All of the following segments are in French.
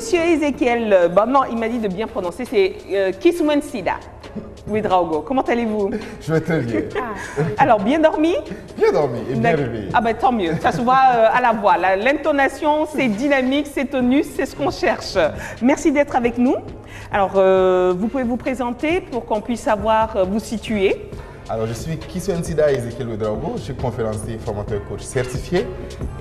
Monsieur Ezekiel, non, il m'a dit de bien prononcer, c'est Kiswensida Ouedraogo. Comment allez-vous? Je vais très bien. Alors, bien dormi? Bien dormi et bien réveillé. Ah ben tant mieux, ça se voit à la voix. L'intonation, c'est dynamique, c'est tonus, c'est ce qu'on cherche. Merci d'être avec nous. Alors, vous pouvez vous présenter pour qu'on puisse savoir vous situer. Alors, je suis Kiswensida Ezekiel Ouedraogo, je suis conférencier, formateur, coach certifié.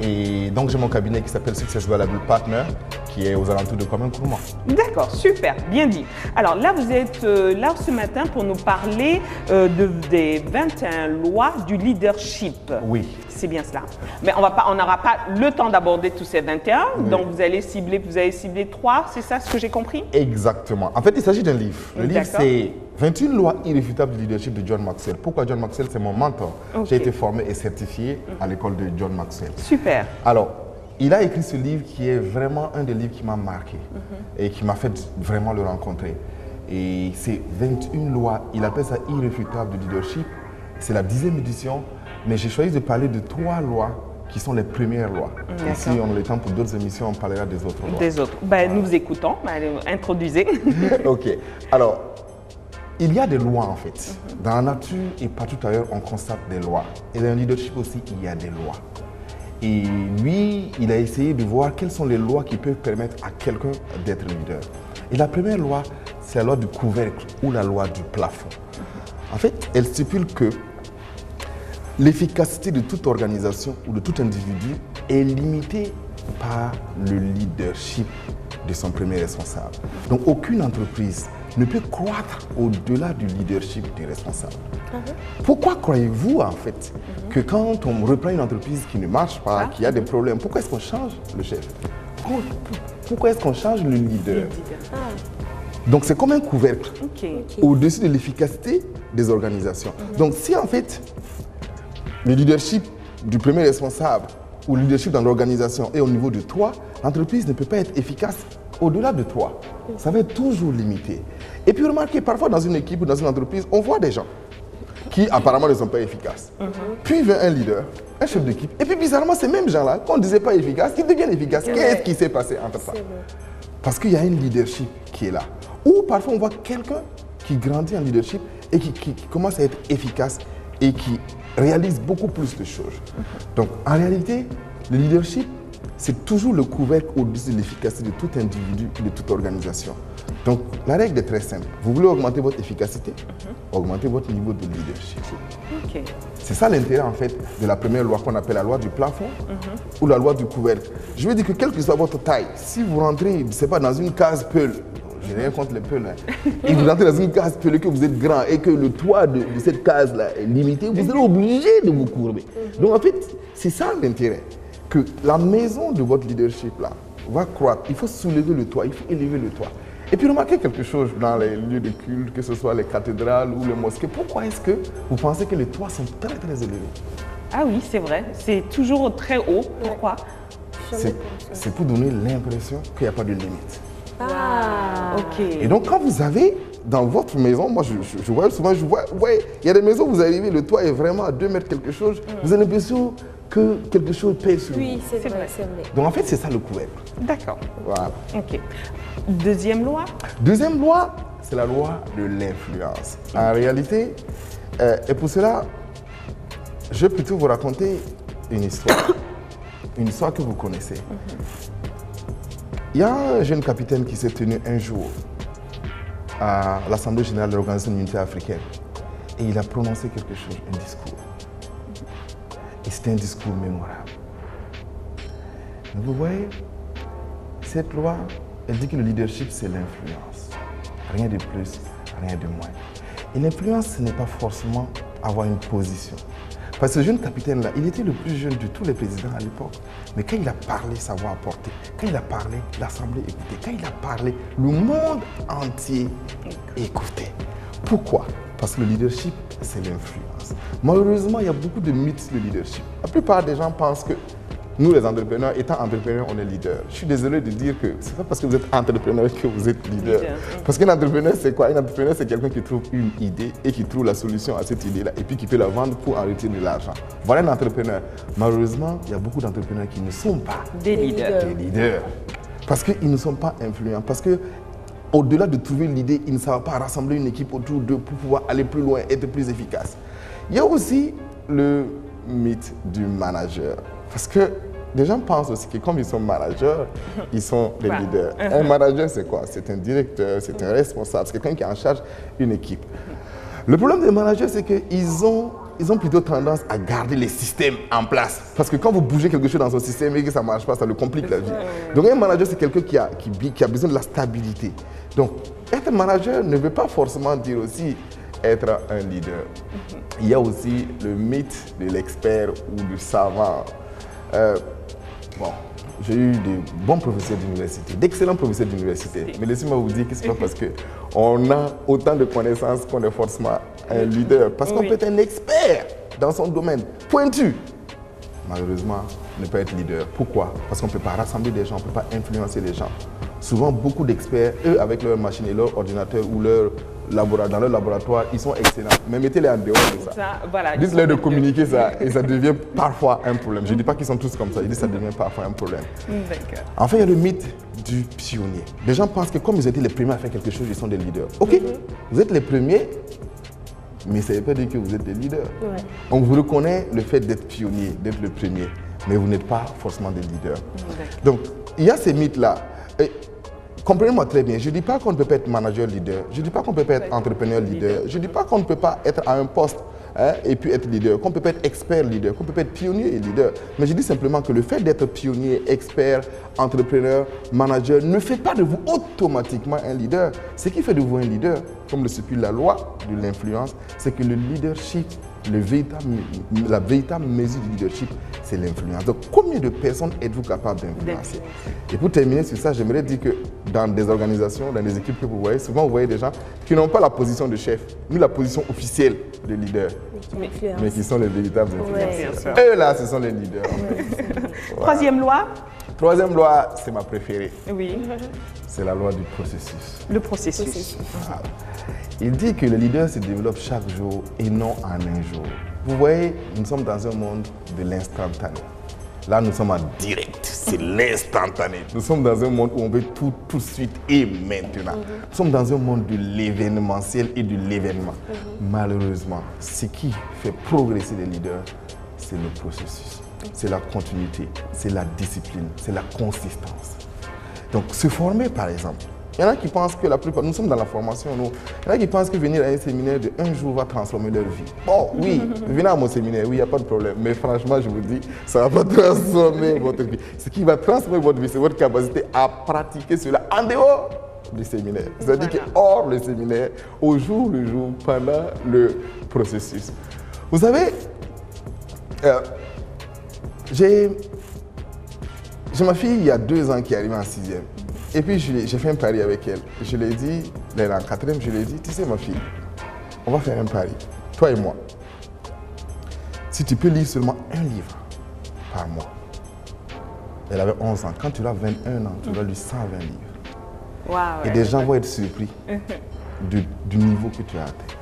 Et donc, j'ai mon cabinet qui s'appelle Success Valuable Partner, qui est aux alentours de Kwame Nkrumah. D'accord, super, bien dit. Alors là, vous êtes là ce matin pour nous parler des 21 lois du leadership. Oui. C'est bien cela. Mais on n'aura pas le temps d'aborder tous ces 21, oui. Donc vous avez ciblé 3, c'est ça ce que j'ai compris? Exactement. En fait, il s'agit d'un livre. Le livre, c'est 21 lois irréfutables du leadership de John Maxwell. Pourquoi John Maxwell? C'est mon mentor. Okay. J'ai été formé et certifié à l'école de John Maxwell. Super. Alors, il a écrit ce livre qui est vraiment un des livres qui m'a marqué et qui m'a fait vraiment le rencontrer. Et c'est 21 lois, il appelle ça irréfutables du leadership. C'est la 10e édition, mais j'ai choisi de parler de 3 lois qui sont les premières lois. Et si on a le temps pour d'autres émissions, on parlera des autres lois. Des autres. Ben, nous vous écoutons. Allez, introduisez. Ok. Alors, il y a des lois en fait. Dans la nature et partout ailleurs, on constate des lois. Et dans le leadership aussi, il y a des lois. Et lui, il a essayé de voir quelles sont les lois qui peuvent permettre à quelqu'un d'être leader. Et la première loi, c'est la loi du couvercle ou la loi du plafond. En fait, elle stipule que l'efficacité de toute organisation ou de tout individu est limitée par le leadership de son premier responsable. Donc, aucune entreprise ne peut croître au-delà du leadership du responsable. Pourquoi croyez-vous en fait que quand on reprend une entreprise qui ne marche pas, qui a des problèmes, pourquoi est-ce qu'on change le chef? Pourquoi est-ce qu'on change le leader? Donc c'est comme un couvercle au-dessus de l'efficacité des organisations. Donc si en fait le leadership du premier responsable ou le leadership dans l'organisation est au niveau de toi, l'entreprise ne peut pas être efficace au-delà de toi. Ça va être toujours limité. Et puis remarquez, parfois dans une équipe ou dans une entreprise, on voit des gens qui apparemment ne sont pas efficaces. Puis il vient un leader, un chef d'équipe, et puis bizarrement ces mêmes gens-là, qu'on ne disait pas efficaces, ils deviennent efficaces. Qu'est-ce qui s'est passé entre ça? Parce qu'il y a un leadership qui est là. Ou parfois on voit quelqu'un qui grandit en leadership et qui commence à être efficace et qui réalise beaucoup plus de choses. Donc en réalité, le leadership, c'est toujours le couvercle au-dessus de l'efficacité de tout individu et de toute organisation. Donc, la règle est très simple. Vous voulez augmenter votre efficacité, augmentez votre niveau de leadership. C'est ça l'intérêt, en fait, de la première loi qu'on appelle la loi du plafond ou la loi du couvercle. Je veux dire que quelle que soit votre taille, si vous rentrez, je ne sais pas, dans une case Peul, je n'ai rien contre les Peuls, et vous rentrez dans une case Peul et que vous êtes grand et que le toit de cette case-là est limité, vous serez obligé de vous courber. Donc, en fait, c'est ça l'intérêt. Que la maison de votre leadership là va croître. Il faut soulever le toit, il faut élever le toit. Et puis remarquez quelque chose dans les lieux de culte, que ce soit les cathédrales ou les mosquées. Pourquoi est-ce que vous pensez que les toits sont très très élevés? Ah oui, c'est vrai. C'est toujours très haut. Pourquoi? C'est pour donner l'impression qu'il n'y a pas de limite. Ah, ok. Et donc quand vous avez dans votre maison, moi je vois souvent, il y a des maisons où vous arrivez, le toit est vraiment à 2 mètres quelque chose, vous avez l'impression que quelque chose pèse sur vous. Oui, c'est vrai. Donc en fait, c'est ça le couvercle. D'accord. Voilà. Ok. Deuxième loi? Deuxième loi, c'est la loi de l'influence. En réalité, et pour cela, je vais plutôt vous raconter une histoire. Une histoire que vous connaissez. Il y a un jeune capitaine qui s'est tenu un jour à l'Assemblée générale de l'Organisation de l'Unité africaine. Et il a prononcé quelque chose, un discours. Et c'était un discours mémorable. Mais vous voyez, cette loi, elle dit que le leadership, c'est l'influence. Rien de plus, rien de moins. Et l'influence, ce n'est pas forcément avoir une position. Parce que ce jeune capitaine-là, il était le plus jeune de tous les présidents à l'époque. Mais quand il a parlé, sa voix a porté. Quand il a parlé, l'Assemblée écoutait. Quand il a parlé, le monde entier écoutait. Pourquoi? Parce que le leadership, c'est l'influence. Malheureusement, il y a beaucoup de mythes sur le leadership. La plupart des gens pensent que nous, les entrepreneurs, étant entrepreneurs, on est leader. Je suis désolé de dire que ce n'est pas parce que vous êtes entrepreneur que vous êtes leader. Parce qu'un entrepreneur, c'est quoi? Un entrepreneur, c'est quelqu'un qui trouve une idée et qui trouve la solution à cette idée-là et puis qui peut la vendre pour en retirer de l'argent. Voilà un entrepreneur. Malheureusement, il y a beaucoup d'entrepreneurs qui ne sont pas des leaders. Des leaders. Parce qu'ils ne sont pas influents, parce que au-delà de trouver l'idée, ils ne savent pas rassembler une équipe autour d'eux pour pouvoir aller plus loin, être plus efficace. Il y a aussi le mythe du manager. Parce que les gens pensent aussi que comme ils sont managers, ils sont des leaders. Un manager, c'est quoi? C'est un directeur, c'est un responsable, c'est quelqu'un qui est en charge d'une équipe. Le problème des managers, c'est qu'ils ont plutôt tendance à garder les systèmes en place. Parce que quand vous bougez quelque chose dans son système et que ça ne marche pas, ça le complique la vie. Donc un manager, c'est quelqu'un qui a besoin de la stabilité. Donc être manager ne veut pas forcément dire aussi être un leader. Il y a aussi le mythe de l'expert ou du savant. J'ai eu de bons professeurs d'université, d'excellents professeurs d'université. Mais laissez-moi vous dire que ce n'est pas parce qu'on a autant de connaissances qu'on est forcément un leader. Parce qu'on peut être un expert dans son domaine, pointu. Malheureusement, ne peut être leader. Pourquoi? Parce qu'on ne peut pas rassembler des gens, on ne peut pas influencer les gens. Souvent, beaucoup d'experts, eux, avec leur machine et leur ordinateur ou dans leur laboratoire, ils sont excellents. Mais mettez-les en dehors de ça. Voilà, dites-leur de communiquer ça et ça devient parfois un problème. Je ne dis pas qu'ils sont tous comme ça, je dis que ça devient parfois un problème. Enfin, il y a le mythe du pionnier. Les gens pensent que comme ils étaient les premiers à faire quelque chose, ils sont des leaders. Ok, vous êtes les premiers, mais ça ne veut pas dire que vous êtes des leaders. On vous reconnaît le fait d'être pionnier, d'être le premier, mais vous n'êtes pas forcément des leaders. Donc, il y a ces mythes-là. Comprenez-moi très bien, je ne dis pas qu'on ne peut pas être manager leader, je ne dis pas qu'on ne peut pas être entrepreneur leader, je ne dis pas qu'on ne peut pas être à un poste et puis être leader, qu'on ne peut pas être expert leader, qu'on ne peut pas être pionnier et leader. Mais je dis simplement que le fait d'être pionnier, expert, entrepreneur, manager ne fait pas de vous automatiquement un leader. Ce qui fait de vous un leader, comme le stipule la loi de l'influence, c'est que le leadership, la véritable mesure du leadership, c'est l'influence. Donc, combien de personnes êtes-vous capable d'influencer? Et pour terminer sur ça, j'aimerais dire que dans des organisations, dans des équipes que vous voyez, souvent vous voyez des gens qui n'ont pas la position de chef, ni la position officielle de leader, mais qui sont les véritables influenceurs. Eux là, ce sont les leaders. Voilà. Troisième loi? Troisième loi, c'est ma préférée. Oui. C'est la loi du processus. Le processus. Voilà. Il dit que le leader se développe chaque jour et non en un jour. Vous voyez, nous sommes dans un monde de l'instantané. Là, nous sommes en direct, c'est l'instantané. Nous sommes dans un monde où on veut tout de suite et maintenant. Nous sommes dans un monde de l'événementiel et de l'événement. Malheureusement, ce qui fait progresser les leaders, c'est le processus. C'est la continuité, c'est la discipline, c'est la consistance. Donc, se former, par exemple. Il y en a qui pensent que la plupart, nous sommes dans la formation, nous. Il y en a qui pensent que venir à un séminaire de un jour va transformer leur vie. Bon, oui, venez à mon séminaire, oui, il n'y a pas de problème. Mais franchement, je vous dis, ça ne va pas transformer votre vie. Ce qui va transformer votre vie, c'est votre capacité à pratiquer cela en dehors du séminaire. C'est-à-dire que hors le séminaire, au jour le jour, pendant le processus. Vous savez, j'ai ma fille, il y a 2 ans, qui est arrivée en 6e. Et puis, j'ai fait un pari avec elle. Je lui ai dit, elle est en 4e, je lui ai dit, tu sais ma fille, on va faire un pari, toi et moi. Si tu peux lire seulement un livre par mois. Elle avait 11 ans. Quand tu auras 21 ans, tu auras lu 120 livres. Wow, et des gens vont être surpris du niveau que tu as atteint.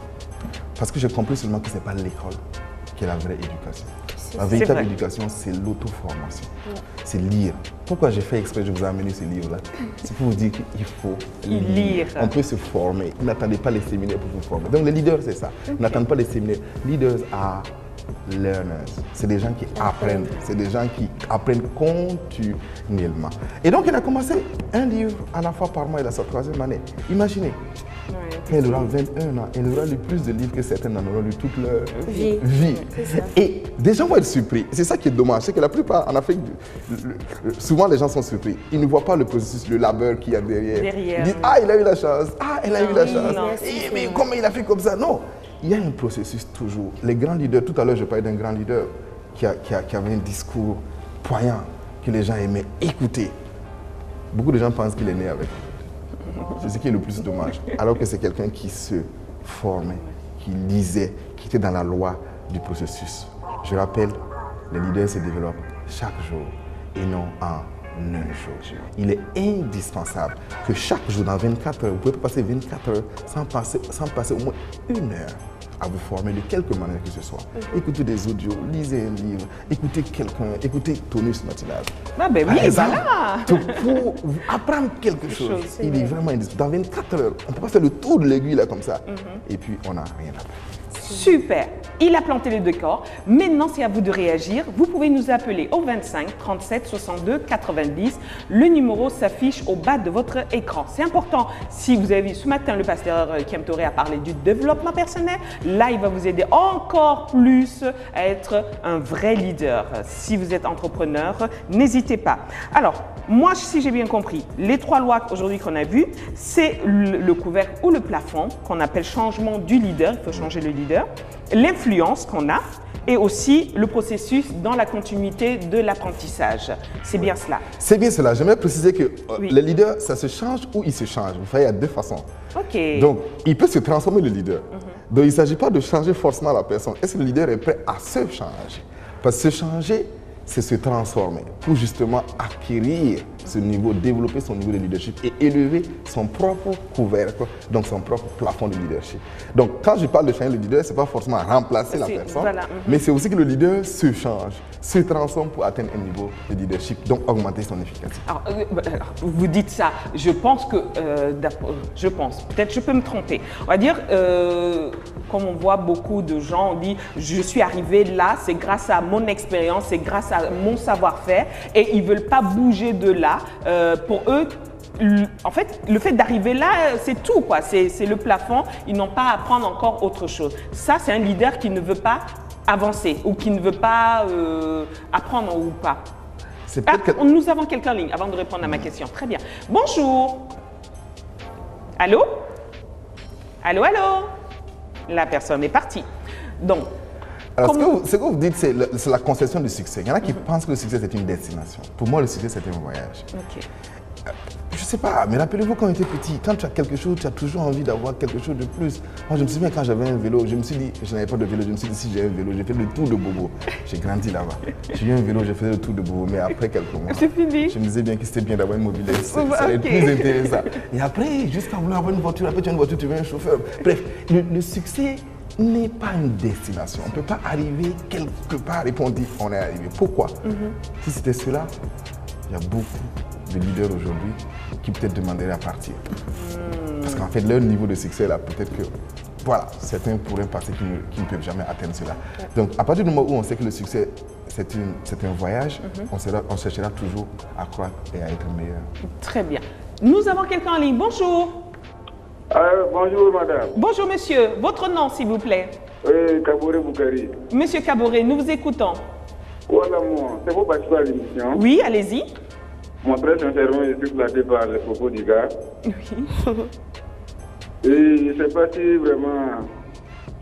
Parce que j'ai compris seulement que ce n'est pas l'école qui est la vraie éducation. La véritable éducation, c'est l'auto-formation. C'est lire. Pourquoi j'ai fait exprès, je vous ai amené ce livre-là? C'est pour vous dire qu'il faut lire. On peut se former. N'attendez pas les séminaires pour vous former. Donc les leaders, c'est ça. N'attendez pas les séminaires. Leaders are learners. C'est des gens qui apprennent. C'est des gens qui apprennent continuellement. Et donc il a commencé un livre à la fois par mois. Il a sa 3e année. Imaginez. Elle aura 21 ans, elle aura lu plus de livres que certains en auront lu toute leur vie. Et des gens vont être surpris. C'est ça qui est dommage, c'est que la plupart en Afrique, souvent les gens sont surpris. Ils ne voient pas le processus, le labeur qu'il y a derrière. Ils disent, ah, il a eu la chance, ah, elle a eu la chance. Mais comment il a fait comme ça? Non, il y a un processus toujours. Les grands leaders, tout à l'heure je parlais d'un grand leader qui avait un discours poignant, que les gens aimaient écouter. Beaucoup de gens pensent qu'il est né avec. C'est ce qui est le plus dommage. Alors que c'est quelqu'un qui se formait, qui lisait, qui était dans la loi du processus. Je rappelle, les leaders se développent chaque jour et non en un jour. Il est indispensable que chaque jour, dans 24 heures, vous pouvez passer 24 heures sans passer au moins 1 heure à vous former de quelque manière que ce soit. Écoutez des audios, lisez un livre, écoutez quelqu'un, écoutez Tonus Matinal. Ah ben oui, voilà. Pour apprendre quelque chose, il est vraiment indispensable. Dans 24 heures, on ne peut pas faire le tour de l'aiguille là comme ça. Et puis, on n'a rien à faire. Super, il a planté le décor. Maintenant, c'est à vous de réagir. Vous pouvez nous appeler au 25 37 62 90. Le numéro s'affiche au bas de votre écran. C'est important. Si vous avez vu ce matin, le pasteur Kiem Touré a parlé du développement personnel. Là, il va vous aider encore plus à être un vrai leader. Si vous êtes entrepreneur, n'hésitez pas. Alors, moi, si j'ai bien compris, les 3 lois aujourd'hui qu'on a vues, c'est le couvercle ou le plafond qu'on appelle changement du leader. Il faut changer le leader. L'influence qu'on a et aussi le processus dans la continuité de l'apprentissage. C'est bien cela. C'est bien cela. J'aimerais préciser que le leader, ça se change ou il se change. Vous voyez, il y a 2 façons. OK. Donc, il peut se transformer le leader. Donc, il ne s'agit pas de changer forcément la personne. Est-ce que le leader est prêt à se changer? Parce que se changer, c'est se transformer pour justement acquérir ce niveau, développer son niveau de leadership et élever son propre couvercle, donc son propre plafond de leadership. Donc, quand je parle de changer le leader, ce n'est pas forcément remplacer la personne, mais c'est aussi que le leader se change, se transforme pour atteindre un niveau de leadership, donc augmenter son efficacité. Alors, vous dites ça, je pense que, peut-être je peux me tromper. On va dire, comme on voit beaucoup de gens, on dit, je suis arrivé là, c'est grâce à mon expérience, c'est grâce à mon savoir-faire, et ils ne veulent pas bouger de là. Pour eux, en fait, le fait d'arriver là, c'est tout, quoi. C'est le plafond. Ils n'ont pas à apprendre encore autre chose. Ça, c'est un leader qui ne veut pas avancer ou qui ne veut pas apprendre ou pas. Nous avons quelqu'un en ligne avant de répondre à ma question. Très bien. Bonjour. Allô? Allô, allô? La personne est partie. Donc, alors, ce que vous dites, c'est la conception du succès. Il y en a qui pensent que le succès, c'est une destination. Pour moi, le succès, c'est un voyage. OK. Je ne sais pas, mais rappelez-vous quand on était petit, quand tu as quelque chose, tu as toujours envie d'avoir quelque chose de plus. Moi, je me souviens quand j'avais un vélo, je me suis dit, je n'avais pas de vélo, je me suis dit, si j'ai un vélo, j'ai fait le tour de Bobo. J'ai grandi là-bas. J'ai eu un vélo, j'ai fait le tour de Bobo, mais après quelques mois, c'est fini. Je me disais bien que c'était bien d'avoir une mobilité, ça allait être plus intéressant. Et après, jusqu'à vouloir avoir une voiture, après tu as une voiture, tu veux un chauffeur. Bref, le succès n'est pas une destination. On ne peut pas arriver quelque part et puis on dit on est arrivé. Pourquoi? Si c'était cela, il y a beaucoup de leaders aujourd'hui qui peut-être demanderaient à partir. Parce qu'en fait, leur niveau de succès, là, peut-être que, voilà, certains pourraient passer qui ne peuvent jamais atteindre cela. Donc, à partir du moment où on sait que le succès, c'est un voyage, on cherchera toujours à croître et à être meilleur. Très bien. Nous avons quelqu'un en ligne. Bonjour. Bonjour madame. Bonjour monsieur. Votre nom s'il vous plaît? Kaboré Boukari. Monsieur Kaboré, nous vous écoutons. Voilà moi. C'est pour participer à l'émission. Oui, allez-y. Moi très sincèrement, je suis flatté par les propos du gars. Oui. Et je ne sais pas si vraiment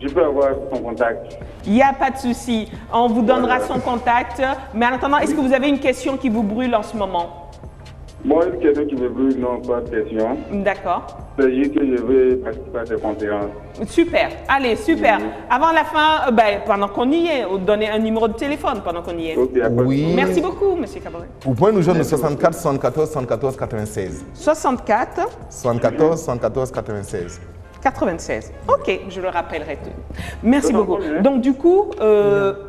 je peux avoir son contact. Il n'y a pas de souci. On vous donnera son contact. Mais en attendant, est-ce que vous avez une question qui vous brûle en ce moment? Moi, une question qui me brûle, non, pas de question. D'accord. C'est juste que je vais participer à cette conférence. Super. Allez, super. Avant la fin, pendant qu'on y est, donnez un numéro de téléphone pendant qu'on y est. Okay, oui. Merci beaucoup, monsieur Kaboré. Vous pouvez nous joindre au 64 74 74 96. 64 74 74 96. 96. Ok, je le rappellerai tout. Merci beaucoup. Donc du coup,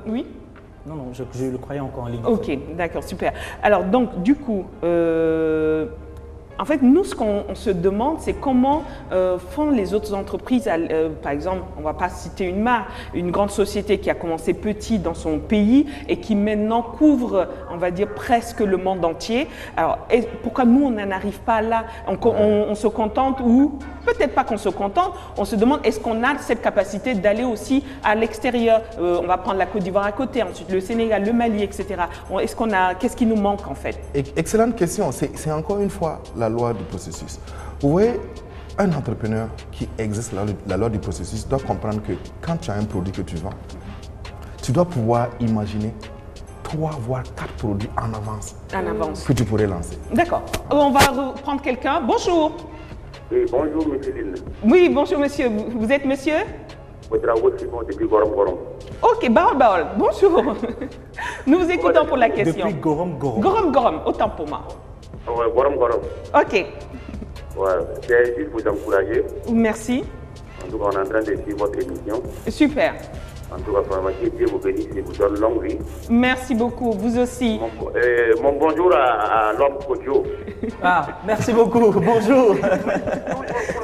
oui. Non, je le croyais encore en ligne. Ok, d'accord, super. Alors donc du coup, en fait, nous, ce qu'on se demande, c'est comment font les autres entreprises. Par exemple, on ne va pas citer une marque, une grande société qui a commencé petit dans son pays et qui maintenant couvre, on va dire, presque le monde entier. Alors, pourquoi nous, on n'en arrive pas là? On se contente ou peut-être pas qu'on se contente, on se demande est-ce qu'on a cette capacité d'aller aussi à l'extérieur? On va prendre la Côte d'Ivoire à côté, ensuite le Sénégal, le Mali, etc. Qu'est-ce qui nous manque en fait? Excellente question. C'est encore une fois la loi du processus. Vous voyez, un entrepreneur qui exerce la loi du processus doit comprendre que quand tu as un produit que tu vends, tu dois pouvoir imaginer 3 voire 4 produits en avance. Que tu pourrais lancer. D'accord. On va reprendre quelqu'un. Bonjour. Oui, bonjour monsieur Lille. Oui, bonjour monsieur. Vous êtes monsieur? Depuis Gorom Gorom. Ok, Baol. Bonjour. Nous vous écoutons pour la question. Depuis Gorom Gorom. Gorom Gorom, autant pour moi. Ouais, Gorom Gorom. Ok. Ouais, c'est juste pour t'encourager. Merci. En tout cas, on est en train de suivre votre émission. Super. En tout cas, vraiment, que Dieu vous bénisse et vous donne longue vie. Merci beaucoup, vous aussi. Mon bonjour à l'homme Kojo. Ah, merci beaucoup. Bonjour.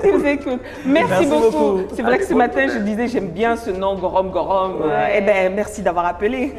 Il vous écoute. Merci beaucoup. beaucoup. C'est vrai que ce matin, je disais, j'aime bien ce nom, Gorom Gorom. Eh bien, merci d'avoir appelé.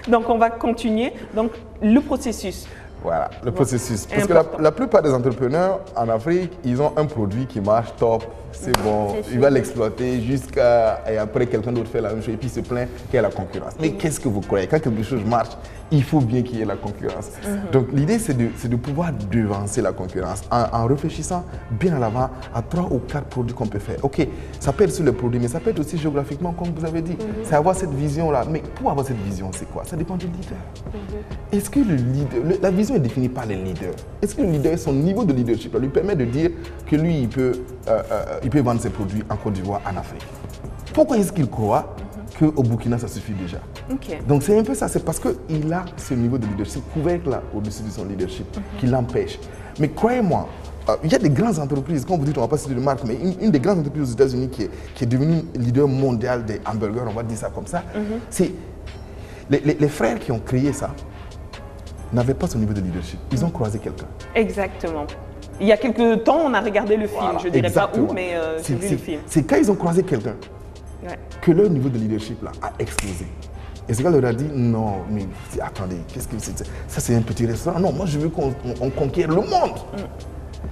Donc, on va continuer. Donc, le processus. Voilà, le processus. Parce que Important. la plupart des entrepreneurs en Afrique, ils ont un produit qui marche top, c'est bon, il va l'exploiter jusqu'à... Et après, quelqu'un d'autre fait la même chose et puis il se plaint qu'il y a la concurrence. Mais qu'est-ce que vous croyez? Quand quelque chose marche, il faut bien qu'il y ait la concurrence. Donc l'idée, c'est de pouvoir devancer la concurrence en réfléchissant bien à l'avant à 3 ou 4 produits qu'on peut faire. Ok, ça peut être sur le produit, mais ça peut être aussi géographiquement, comme vous avez dit. C'est avoir cette vision-là. Mais pour avoir cette vision, c'est quoi? Ça dépend du leader. Est-ce que le leader, la vision est définie par les leaders? Est-ce que le leader, son niveau de leadership lui permet de dire que lui, il peut vendre ses produits en Côte d'Ivoire, en Afrique? Pourquoi est-ce qu'il croit qu'au Burkina, ça suffit déjà? Donc c'est un peu ça, c'est parce qu'il a ce niveau de leadership couvercle là au-dessus de son leadership qui l'empêche. Mais croyez-moi, il y a des grandes entreprises, comme vous dites, on ne va pas citer de marque, mais une des grandes entreprises aux États-Unis qui est devenue leader mondial des hamburgers, on va dire ça comme ça, c'est les frères qui ont créé ça n'avaient pas ce niveau de leadership. Ils ont croisé quelqu'un. Exactement. Il y a quelques temps, on a regardé le film. Voilà, Je ne dirais exactement. pas où, mais j'ai vu le film. C'est quand ils ont croisé quelqu'un Ouais. que leur niveau de leadership là, a explosé. Et ce gars leur a dit, non, mais attendez, qu'est-ce que c'est? Ça, c'est un petit restaurant. Non, moi, je veux qu'on conquiert le monde.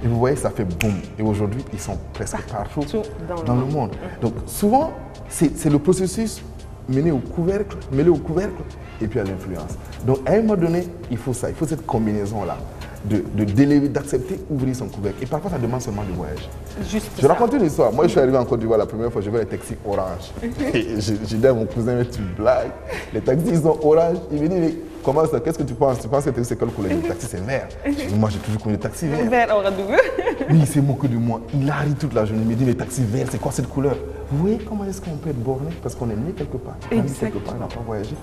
Et vous voyez, ça fait boum. Et aujourd'hui, ils sont presque partout dans le monde. Donc, souvent, c'est le processus mêlé au couvercle, et puis à l'influence. Donc, à un moment donné, il faut ça, il faut cette combinaison-là. D'accepter, ouvrir son couvercle. Et parfois, ça demande seulement de voyage. Je raconte une histoire. Moi, je suis arrivé en Côte d'Ivoire la première fois, je vois les taxis orange. Et j'ai dit à mon cousin, mais tu blagues. Les taxis, ils sont orange. Il me dit, mais comment ça? Qu'est-ce que tu penses? Tu penses que c'est quelle couleur? Le taxi, c'est vert. Moi, j'ai toujours connu les taxis verts. Vert, Ouagadougou. Lui, il s'est moqué de moi. Il a ri toute la journée. Il me dit, mais taxi vert, c'est quoi cette couleur? Vous voyez comment est-ce qu'on peut être borné? Parce qu'on est né quelque part. On est né quelque part, on n'a pas voyagé.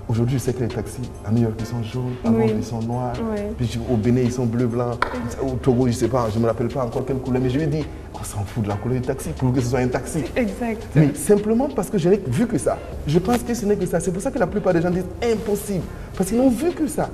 Aujourd'hui, je sais que les taxis à New York, ils sont jaunes, à Londres, ils sont noirs, puis au Bénin, ils sont bleu, blanc, au Togo, je ne sais pas, je ne me rappelle pas encore quelle couleur, mais je lui ai dit, on s'en fout de la couleur du taxi, pour que ce soit un taxi. Exact. Mais simplement parce que je n'ai vu que ça. Je pense que ce n'est que ça. C'est pour ça que la plupart des gens disent impossible, parce qu'ils n'ont vu que ça.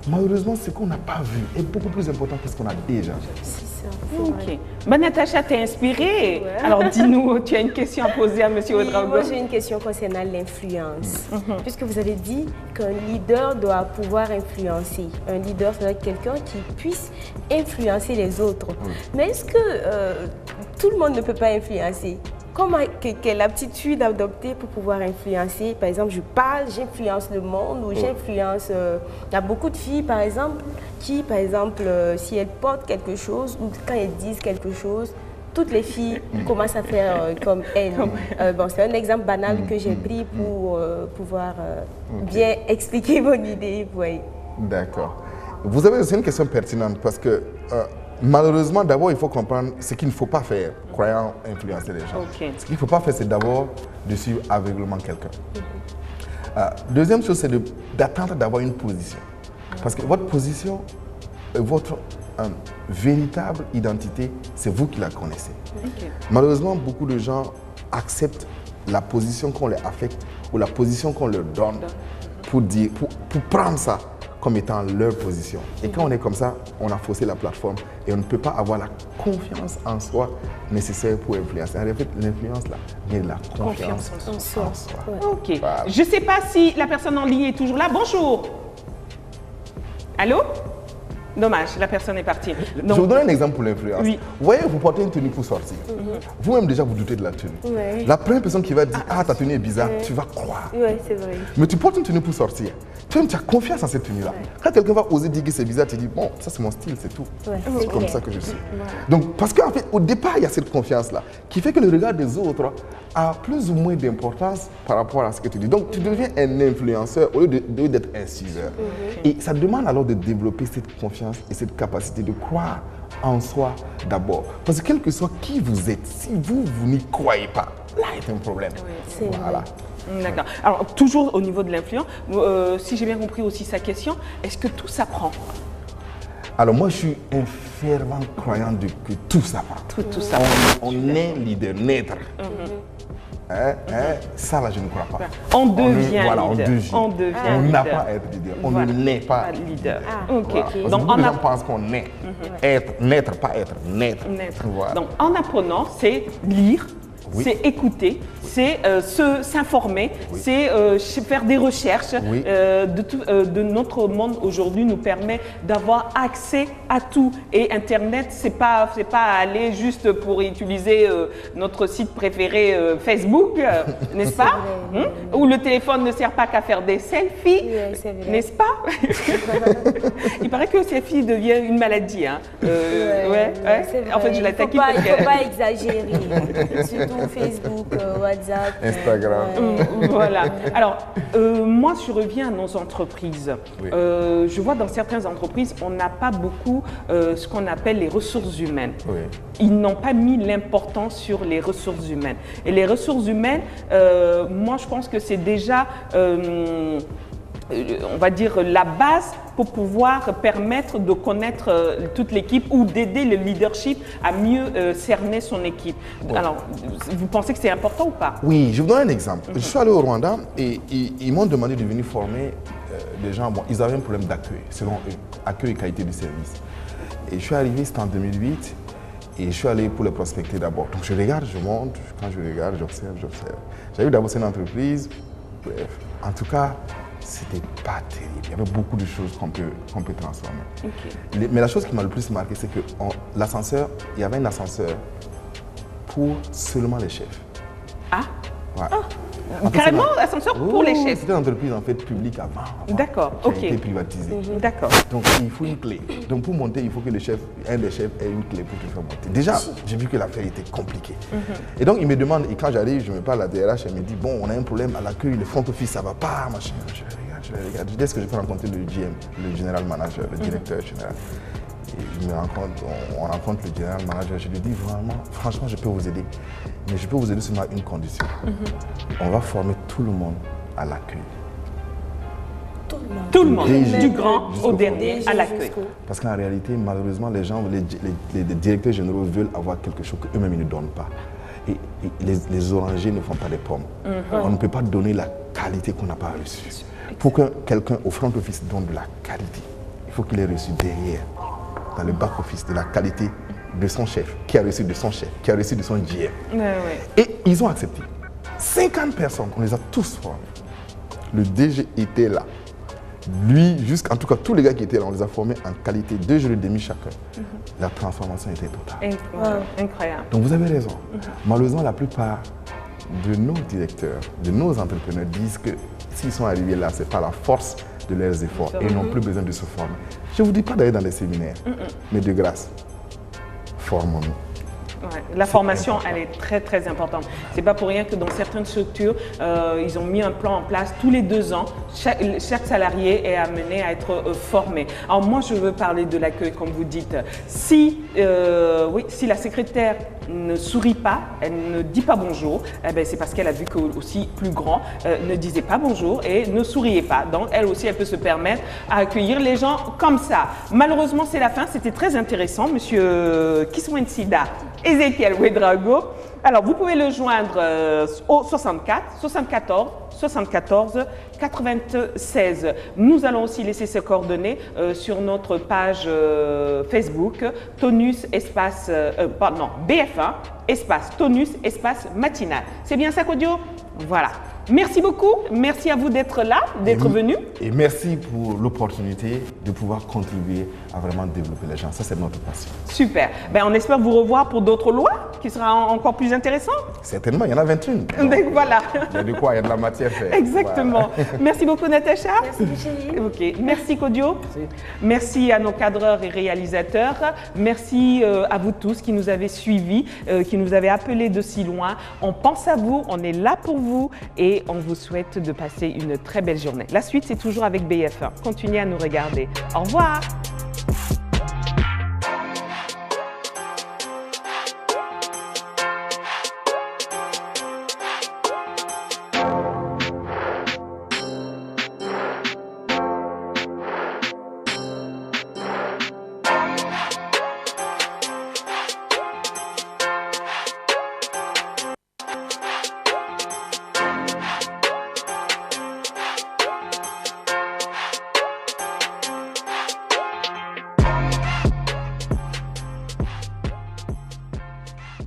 Malheureusement, ce qu'on n'a pas vu est beaucoup plus important que ce qu'on a déjà vu. C'est ça. Ok. Bah, Natacha, t'es inspirée. Ouais. Alors dis-nous, tu as une question à poser à M. Ouedraogo. Moi, j'ai une question concernant l'influence. Puisque vous avez dit qu'un leader doit pouvoir influencer. Un leader, c'est quelqu'un qui puisse influencer les autres. Mais est-ce que tout le monde ne peut pas influencer? Comment, quelle aptitude adopter pour pouvoir influencer? Par exemple, je parle, j'influence le monde ou j'influence... Il y a beaucoup de filles, par exemple, qui, par exemple, si elles portent quelque chose ou quand elles disent quelque chose, toutes les filles commencent à faire comme elles. Bon, c'est un exemple banal que j'ai pris pour pouvoir bien expliquer mon idée. Oui. D'accord. Vous avez aussi une question pertinente parce que... malheureusement, d'abord, il faut comprendre ce qu'il ne faut pas faire, croyant influencer les gens. Ce qu'il ne faut pas faire, c'est d'abord de suivre aveuglément quelqu'un. Deuxième chose, c'est d'attendre d'avoir une position. Parce que votre position, votre véritable identité, c'est vous qui la connaissez. Malheureusement, beaucoup de gens acceptent la position qu'on leur affecte ou la position qu'on leur donne pour prendre ça comme étant leur position. Et quand on est comme ça, on a faussé la plateforme et on ne peut pas avoir la confiance en soi nécessaire pour influencer. En fait, l'influence là vient de la confiance en soi. Ok. Voilà. Je ne sais pas si la personne en ligne est toujours là. Bonjour. Allô? Dommage, la personne est partie. Donc, je vous donne un exemple pour l'influence. Oui. Vous voyez, vous portez une tenue pour sortir. Vous-même déjà, vous doutez de la tenue. La première personne qui va dire « Ah, ta tenue est bizarre », tu vas croire. Oui, c'est vrai. Mais tu portes une tenue pour sortir. Toi-même, tu as confiance en cette tenue-là. Quand quelqu'un va oser dire que c'est bizarre, tu dis « Bon, ça c'est mon style, c'est tout. C'est comme ça que je suis. » Donc, parce qu'en fait, au départ, il y a cette confiance-là qui fait que le regard des autres a plus ou moins d'importance par rapport à ce que tu dis. Donc, tu deviens un influenceur au lieu d'être un suiveur. Et ça demande alors de développer cette confiance et cette capacité de croire en soi d'abord. Parce que quel que soit qui vous êtes, si vous n'y croyez pas, là est un problème. Voilà. D'accord. Alors, toujours au niveau de l'influence, si j'ai bien compris aussi sa question, est-ce que tout s'apprend? Alors moi, je suis un fervent croyant que tout s'apprend. Tout ça. On est leader, naître. Ça, là, je ne crois pas. On devient voilà, leader. On n'a leader. pas à être leader. On Voilà. ne naît pas Pas leader. Voilà. Ok. Parce que Donc, beaucoup de gens pensent qu'on naît. Être, naître, pas être, naître. Naître. Voilà. Donc, en apprenant, c'est lire, Oui. c'est écouter, c'est s'informer, Oui. c'est faire des recherches. Oui. De notre monde aujourd'hui nous permet d'avoir accès à tout. Et Internet, c'est pas aller juste pour utiliser notre site préféré Facebook, n'est-ce pas? vrai. Où le téléphone ne sert pas qu'à faire des selfies, Oui, c'est vrai. n'est-ce pas? Il paraît que selfie devient une maladie. Hein. Ouais. C'est vrai. En fait, je Il la faut taquine pas- parce Il ne que- faut pas exagérer. Surtout Facebook, WhatsApp. Instagram. Ouais. Voilà. Alors, moi, je reviens à nos entreprises. Oui. Je vois dans certaines entreprises, on n'a pas beaucoup ce qu'on appelle les ressources humaines. Oui. Ils n'ont pas mis l'importance sur les ressources humaines. Et les ressources humaines, moi, je pense que c'est déjà, on va dire, la base pour pouvoir permettre de connaître toute l'équipe ou d'aider le leadership à mieux cerner son équipe. Alors, vous pensez que c'est important ou pas? Oui, je vous donne un exemple. Je suis allé au Rwanda et ils m'ont demandé de venir former des gens. Bon, ils avaient un problème d'accueil, selon eux, accueil et qualité du service. Et je suis arrivé, c'était en 2008, et je suis allé pour les prospecter d'abord. Donc je regarde, je monte, quand je regarde, j'observe. J'ai vu d'abord c'est une entreprise, bref. En tout cas, c'était pas terrible. Il y avait beaucoup de choses qu'on peut transformer. Ok. Mais la chose qui m'a le plus marqué, c'est que l'ascenseur, il y avait un ascenseur pour seulement les chefs. Ah, Ouais. En fait, carrément, c'est ascenseur pour les chefs. C'était une entreprise en fait publique avant. D'accord, qui a ok. été privatisée. D'accord. Donc il faut une clé. Donc pour monter, il faut que un des chefs ait une clé pour te faire monter. Déjà, j'ai vu que l'affaire était compliquée. Et donc il me demande, et quand j'arrive, je me parle à la DRH, elle me dit, bon, on a un problème à l'accueil, le front office, ça va pas, machin. Je regarde. Je dis, est-ce que je peux rencontrer le GM, le general manager, le directeur général? Et on rencontre le general manager, je lui dis, vraiment, franchement, je peux vous aider. Mais je peux vous aider seulement à une condition. On va former tout le monde à l'accueil. Tout le monde, DG du grand jusqu'au au dernier, DG à l'accueil. jusqu'au- Parce qu'en réalité, malheureusement, les gens, les directeurs généraux veulent avoir quelque chose qu'eux-mêmes ils ne donnent pas. Et les orangers ne font pas des pommes. On ne peut pas donner la qualité qu'on n'a pas reçue. Pour que quelqu'un au front office donne de la qualité, il faut qu'il ait reçu derrière, dans le back office, de la qualité de son chef, qui a reçu de son chef, qui a reçu de son GM. Ouais. Et ils ont accepté. 50 personnes, on les a tous formés. Le DG était là. Lui, en tout cas, tous les gars qui étaient là, on les a formés en qualité, 2 jours et demi chacun. La transformation était totale. Incroyable. Donc vous avez raison. Malheureusement, la plupart de nos directeurs, de nos entrepreneurs disent que s'ils sont arrivés là, ce n'est pas la force de leurs efforts et ils n'ont plus besoin de se former. Je ne vous dis pas d'aller dans des séminaires, mais de grâce, formons-nous. Ouais, la formation, elle est très très importante. C'est pas pour rien que dans certaines structures, ils ont mis un plan en place tous les 2 ans. Chaque salarié est amené à être formé. Alors moi, je veux parler de l'accueil, comme vous dites. Si la secrétaire ne sourit pas, elle ne dit pas bonjour, eh ben, c'est parce qu'elle a vu que aussi plus grand ne disait pas bonjour et ne souriait pas. Donc elle aussi, elle peut se permettre à accueillir les gens comme ça. Malheureusement, c'est la fin. C'était très intéressant, Monsieur Kiswensida Ezekiel Ouedraogo. Alors, vous pouvez le joindre au 74 96. Nous allons aussi laisser ses coordonnées sur notre page Facebook, Tonus espace, BF1, espace Tonus espace matinal. C'est bien ça, Kodio? Voilà. Merci beaucoup. Merci à vous d'être là, d'être venu. Et merci pour l'opportunité de pouvoir contribuer à vraiment développer les gens. Ça, c'est notre passion. Super. Ben, on espère vous revoir pour d'autres lois qui sera encore plus intéressantes. Certainement, il y en a 21. Donc, Voilà. il y a de quoi, il y a de la matière à faire. Exactement. Merci beaucoup, Natacha. Merci, chérie. Ok. Merci, Kodio. Merci à nos cadreurs et réalisateurs. Merci à vous tous qui nous avez suivis, qui nous avez appelés de si loin. On pense à vous, on est là pour vous et on vous souhaite de passer une très belle journée. La suite, c'est toujours avec BF1. Continuez à nous regarder. Au revoir.